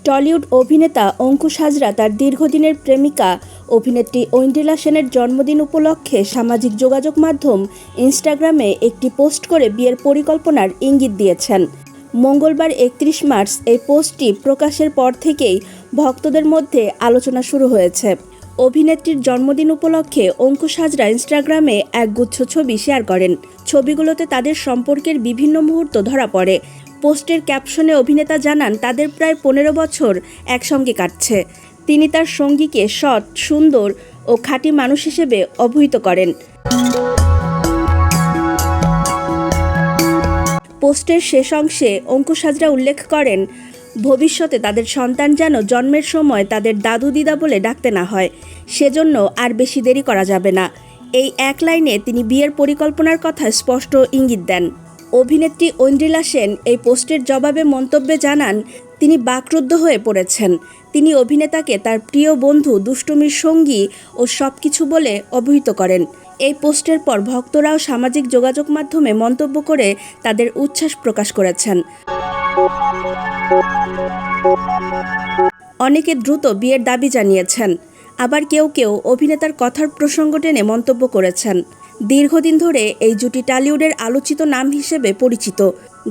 Tollywood অভিনেতা অঙ্কুশ হাজরা তার দীর্ঘদিনের প্রেমিকা অভিনেত্রী ঐন্দ্রিলা সেনের জন্মদিন উপলক্ষে সামাজিক যোগাযোগ মাধ্যম ইনস্টাগ্রামে একটি পোস্ট করে বিয়ের পরিকল্পনার ইঙ্গিত দিয়েছেন। মঙ্গলবার ৩১ মার্চ এই পোস্টটি প্রকাশের পর থেকেই ভক্তদের মধ্যে আলোচনা শুরু হয়েছে। অভিনেত্রীর জন্মদিন উপলক্ষে অঙ্কুশ হাজরা ইনস্টাগ্রামে একগুচ্ছ ছবি শেয়ার করেন। ছবিগুলোতে তাদের সম্পর্কের বিভিন্ন মুহূর্ত ধরা পড়ে। পোস্টের ক্যাপশনে অভিনেতা জানান তাদের প্রায় ১৫ বছর একসঙ্গে কাটছে। তিনি তার সঙ্গীকে সৎ, সুন্দর ও খাঁটি মানুষ হিসেবে অভিহিত করেন। পোস্টের শেষ অংশে অঙ্কুশ হাজরা উল্লেখ করেন, ভবিষ্যতে তাদের সন্তান যেন জন্মের সময় তাদের দাদু দিদা বলে ডাকতে না হয়, সেজন্য আর বেশি দেরি করা যাবে না। এই এক লাইনে তিনি বিয়ের পরিকল্পনার কথা স্পষ্ট ইঙ্গিত দেন। অভিনেত্রী ঐন্দ্রিলা সেন এই পোস্টের জবাবে মন্তব্যে জানান, তিনি বাকরুদ্ধ হয়ে পড়েছেন। তিনি অভিনেতাকে তার প্রিয় বন্ধু, দুষ্টুমির সঙ্গী ও সব কিছু বলে অভিহিত করেন। এই পোস্টের পর ভক্তরাও সামাজিক যোগাযোগ মাধ্যমে মন্তব্য করে তাদের উচ্ছ্বাস প্রকাশ করেছেন। অনেকে দ্রুত বিয়ের দাবি জানিয়েছেন, আবার কেউ কেউ অভিনেতার কথার প্রসঙ্গ টেনে মন্তব্য করেছেন। দীর্ঘদিন ধরে এই জুটি টলিউডের আলোচিত নাম হিসেবে পরিচিত।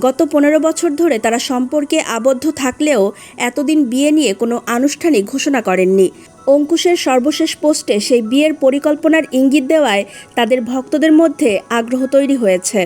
গত ১৫ বছর ধরে তারা সম্পর্কে আবদ্ধ থাকলেও এতদিন বিয়ে নিয়ে কোনো আনুষ্ঠানিক ঘোষণা করেননি। অঙ্কুশের সর্বশেষ পোস্টে সেই বিয়ের পরিকল্পনার ইঙ্গিত দেওয়ায় তাদের ভক্তদের মধ্যে আগ্রহ তৈরি হয়েছে।